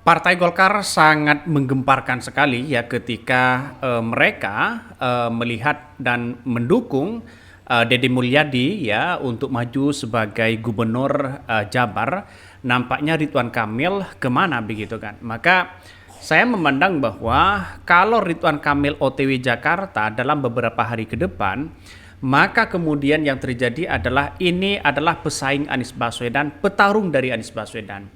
Partai Golkar sangat menggemparkan sekali ya ketika mereka melihat dan mendukung Deddy Mulyadi ya untuk maju sebagai gubernur Jabar. Nampaknya Ridwan Kamil kemana begitu kan? Maka saya memandang bahwa kalau Ridwan Kamil OTW Jakarta dalam beberapa hari ke depan, maka kemudian yang terjadi adalah ini adalah pesaing Anies Baswedan, petarung dari Anies Baswedan.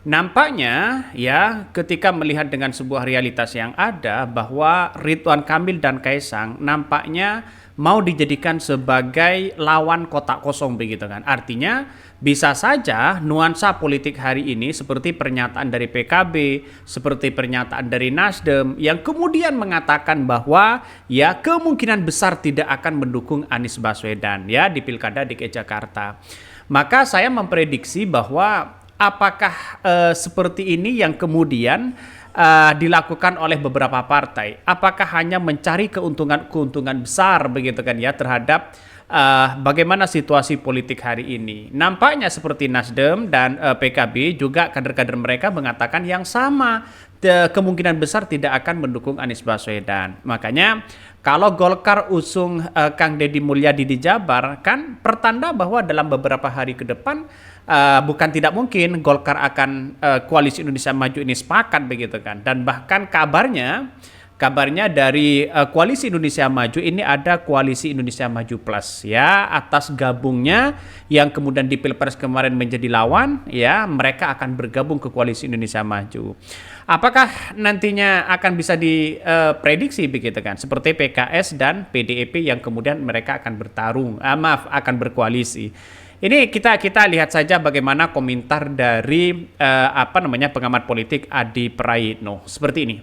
Nampaknya ya ketika melihat dengan sebuah realitas yang ada bahwa Ridwan Kamil dan Kaisang nampaknya mau dijadikan sebagai lawan kotak kosong begitu kan. Artinya bisa saja nuansa politik hari ini seperti pernyataan dari PKB, seperti pernyataan dari Nasdem yang kemudian mengatakan bahwa ya kemungkinan besar tidak akan mendukung Anies Baswedan ya di Pilkada DKI Jakarta. Maka saya memprediksi bahwa apakah seperti ini yang kemudian dilakukan oleh beberapa partai? Apakah hanya mencari keuntungan besar begitu kan ya terhadap bagaimana situasi politik hari ini? Nampaknya seperti Nasdem dan PKB juga kader-kader mereka mengatakan yang sama. Kemungkinan besar tidak akan mendukung Anies Baswedan. Makanya kalau Golkar usung Kang Deddy Mulyadi di Jabar kan pertanda bahwa dalam beberapa hari ke depan bukan tidak mungkin Golkar akan Koalisi Indonesia Maju ini sepakat begitu kan. Dan bahkan kabarnya dari Koalisi Indonesia Maju ini ada Koalisi Indonesia Maju Plus ya, atas gabungnya yang kemudian di Pilpres kemarin menjadi lawan ya, mereka akan bergabung ke Koalisi Indonesia Maju. Apakah nantinya akan bisa diprediksi begitu kan, seperti PKS dan PDIP yang kemudian mereka akan akan berkoalisi. Ini kita lihat saja bagaimana komentar dari pengamat politik Adi Praitno seperti ini.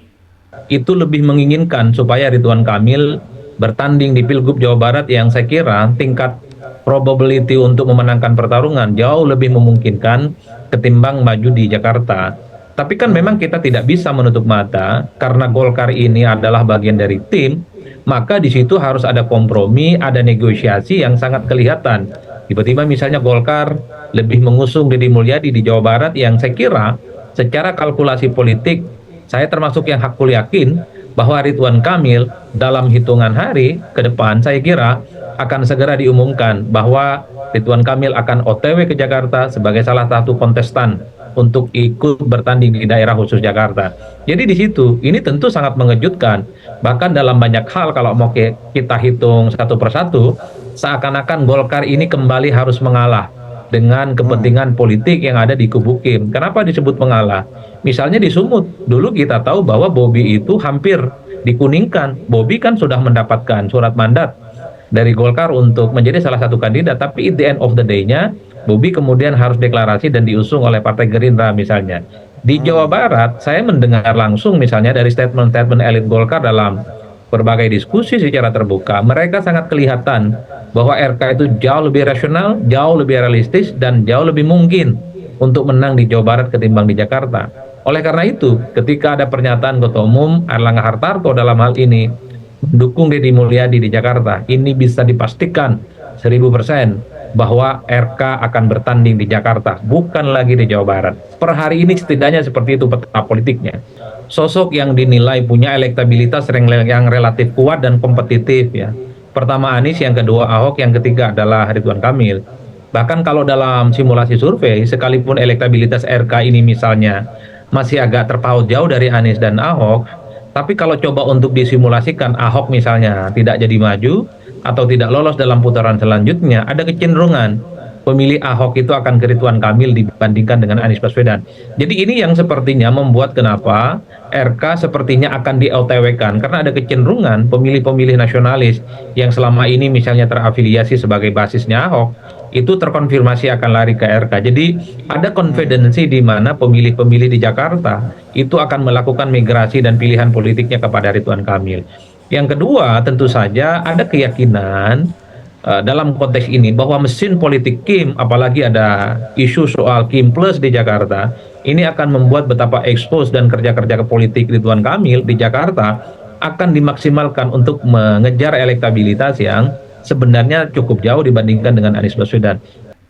Itu lebih menginginkan supaya Ridwan Kamil bertanding di Pilgub Jawa Barat yang saya kira tingkat probability untuk memenangkan pertarungan jauh lebih memungkinkan ketimbang maju di Jakarta. Tapi kan memang kita tidak bisa menutup mata karena Golkar ini adalah bagian dari tim, maka di situ harus ada kompromi, ada negosiasi yang sangat kelihatan. Tiba-tiba misalnya Golkar lebih mengusung Deddy Mulyadi di Jawa Barat yang saya kira secara kalkulasi politik saya termasuk yang hakul yakin bahwa Ridwan Kamil dalam hitungan hari ke depan saya kira akan segera diumumkan bahwa Ridwan Kamil akan OTW ke Jakarta sebagai salah satu kontestan untuk ikut bertanding di daerah khusus Jakarta. Jadi di situ ini tentu sangat mengejutkan. Bahkan dalam banyak hal kalau mau kita hitung satu persatu, seakan-akan Golkar ini kembali harus mengalah dengan kepentingan politik yang ada di kubu Kim. Kenapa disebut mengalah? Misalnya di Sumut, dulu kita tahu bahwa Bobi itu hampir dikuningkan. Bobi kan sudah mendapatkan surat mandat dari Golkar untuk menjadi salah satu kandidat, tapi at the end of the day-nya Bobi kemudian harus deklarasi dan diusung oleh Partai Gerindra misalnya. Di Jawa Barat, saya mendengar langsung misalnya dari statement-statement elit Golkar dalam berbagai diskusi secara terbuka, mereka sangat kelihatan bahwa RK itu jauh lebih rasional, jauh lebih realistis, dan jauh lebih mungkin untuk menang di Jawa Barat ketimbang di Jakarta. Oleh karena itu, ketika ada pernyataan Ketua Umum Airlangga Hartarto dalam hal ini mendukung Deddy Mulyadi di Jakarta, ini bisa dipastikan 1000% bahwa RK akan bertanding di Jakarta, bukan lagi di Jawa Barat. Per hari ini setidaknya seperti itu peta politiknya. Sosok yang dinilai punya elektabilitas yang relatif kuat dan kompetitif ya. Pertama Anies, yang kedua Ahok, yang ketiga adalah Ridwan Kamil. Bahkan kalau dalam simulasi survei, sekalipun elektabilitas RK ini misalnya masih agak terpaut jauh dari Anies dan Ahok, tapi kalau coba untuk disimulasikan Ahok misalnya tidak jadi maju atau tidak lolos dalam putaran selanjutnya, ada kecenderungan pemilih Ahok itu akan ke Ridwan Kamil dibandingkan dengan Anies Baswedan. Jadi ini yang sepertinya membuat kenapa RK sepertinya akan di-OTW-kan, karena ada kecenderungan pemilih-pemilih nasionalis yang selama ini misalnya terafiliasi sebagai basisnya Ahok, itu terkonfirmasi akan lari ke RK. Jadi ada konfidensi di mana pemilih-pemilih di Jakarta itu akan melakukan migrasi dan pilihan politiknya kepada Ridwan Kamil. Yang kedua, tentu saja ada keyakinan dalam konteks ini bahwa mesin politik Kim, apalagi ada isu soal Kim Plus di Jakarta, ini akan membuat betapa ekspos dan kerja-kerja politik Ridwan Kamil di Jakarta akan dimaksimalkan untuk mengejar elektabilitas yang sebenarnya cukup jauh dibandingkan dengan Anies Baswedan.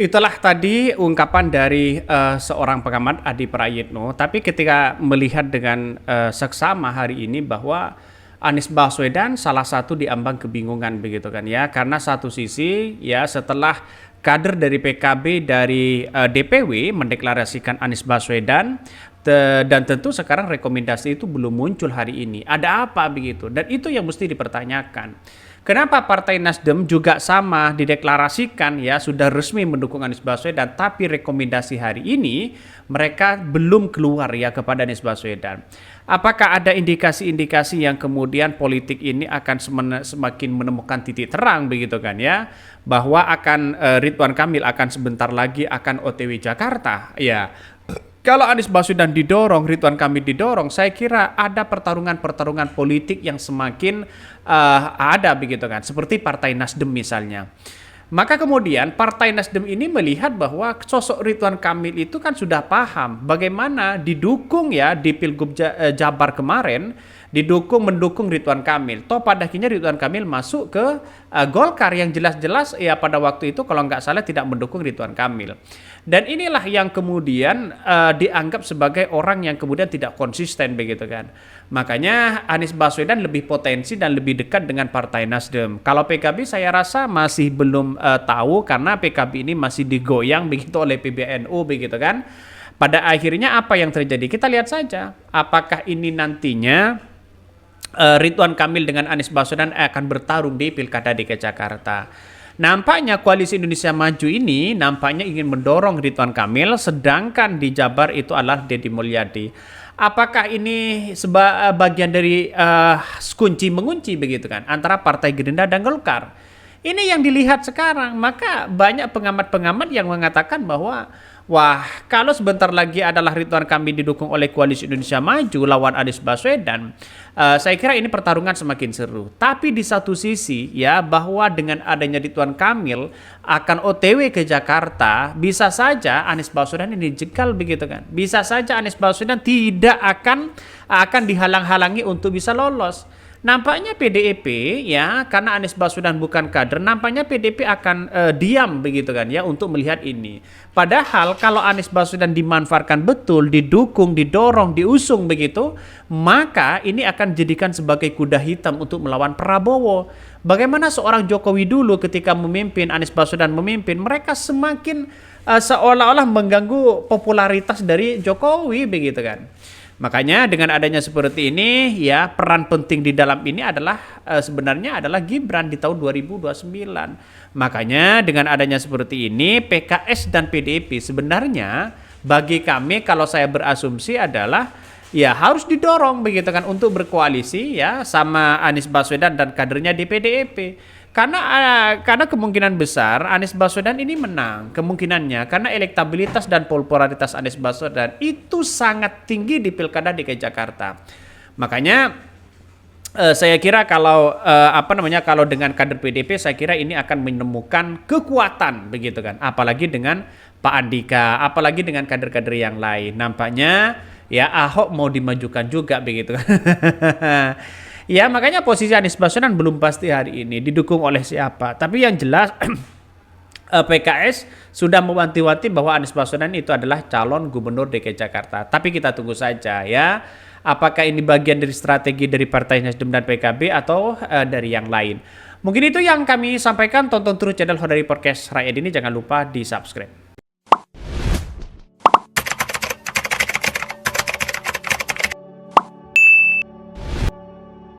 Itulah tadi ungkapan dari seorang pengamat Adi Prayitno. Tapi ketika melihat dengan seksama hari ini bahwa Anies Baswedan salah satu diambang kebingungan begitu kan ya, karena satu sisi ya setelah kader dari PKB dari DPW mendeklarasikan Anies Baswedan dan tentu sekarang rekomendasi itu belum muncul hari ini. Ada apa begitu? Dan itu yang mesti dipertanyakan. Kenapa Partai Nasdem juga sama dideklarasikan ya sudah resmi mendukung Anies Baswedan, tapi rekomendasi hari ini mereka belum keluar ya kepada Anies Baswedan. Apakah ada indikasi-indikasi yang kemudian politik ini akan semakin menemukan titik terang begitu kan ya, bahwa akan Ridwan Kamil akan sebentar lagi akan OTW Jakarta ya. Kalau Anies Baswedan didorong, Ridwan Kamil didorong, saya kira ada pertarungan-pertarungan politik yang semakin ada begitu kan, seperti Partai Nasdem misalnya. Maka kemudian Partai Nasdem ini melihat bahwa sosok Ridwan Kamil itu kan sudah paham bagaimana didukung ya di Pilgub Jabar kemarin, mendukung Ridwan Kamil. Toh pada akhirnya Ridwan Kamil masuk ke Golkar yang jelas-jelas ya pada waktu itu kalau nggak salah tidak mendukung Ridwan Kamil. Dan inilah yang kemudian dianggap sebagai orang yang kemudian tidak konsisten begitu kan. Makanya Anies Baswedan lebih potensi dan lebih dekat dengan Partai Nasdem. Kalau PKB saya rasa masih belum tahu karena PKB ini masih digoyang begitu oleh PBNU begitu kan. Pada akhirnya apa yang terjadi? Kita lihat saja apakah ini nantinya Ridwan Kamil dengan Anies Baswedan akan bertarung di Pilkada DKI Jakarta. Nampaknya Koalisi Indonesia Maju ini nampaknya ingin mendorong Ridwan Kamil, sedangkan di Jabar itu adalah Deddy Mulyadi. Apakah ini bagian dari kunci mengunci begitu kan antara Partai Gerindra dan Golkar? Ini yang dilihat sekarang. Maka banyak pengamat-pengamat yang mengatakan bahwa wah, kalau sebentar lagi adalah Ridwan Kamil didukung oleh Koalisi Indonesia Maju lawan Anies Baswedan, saya kira ini pertarungan semakin seru. Tapi di satu sisi ya bahwa dengan adanya Ridwan Kamil akan OTW ke Jakarta, bisa saja Anies Baswedan ini jegal begitu kan. Bisa saja Anies Baswedan tidak akan dihalang-halangi untuk bisa lolos. Nampaknya PDIP ya karena Anies Baswedan bukan kader, nampaknya PDIP akan diam begitu kan ya untuk melihat ini. Padahal kalau Anies Baswedan dimanfaatkan betul, didukung, didorong, diusung begitu, maka ini akan dijadikan sebagai kuda hitam untuk melawan Prabowo. Bagaimana seorang Jokowi dulu ketika memimpin, Anies Baswedan memimpin, mereka semakin seolah-olah mengganggu popularitas dari Jokowi begitu kan. Makanya dengan adanya seperti ini ya peran penting di dalam ini adalah sebenarnya adalah Gibran di tahun 2029. Makanya dengan adanya seperti ini PKS dan PDIP sebenarnya bagi kami kalau saya berasumsi adalah ya harus didorong begitu kan untuk berkoalisi ya sama Anies Baswedan dan kadernya di PDIP. Karena kemungkinan besar Anies Baswedan ini menang kemungkinannya karena elektabilitas dan popularitas Anies Baswedan itu sangat tinggi di Pilkada DKI Jakarta. Makanya saya kira kalau kalau dengan kader PDIP saya kira ini akan menemukan kekuatan begitu kan. Apalagi dengan Pak Andika, apalagi dengan kader-kader yang lain. Nampaknya ya Ahok mau dimajukan juga begitu kan. Ya makanya posisi Anies Baswedan belum pasti hari ini didukung oleh siapa. Tapi yang jelas PKS sudah mewanti-wanti bahwa Anies Baswedan itu adalah calon gubernur DKI Jakarta. Tapi kita tunggu saja ya. Apakah ini bagian dari strategi dari Partai Nasdem dan PKB atau dari yang lain. Mungkin itu yang kami sampaikan. Tonton terus channel Hodari Podcast Rakyat ini. Jangan lupa di subscribe.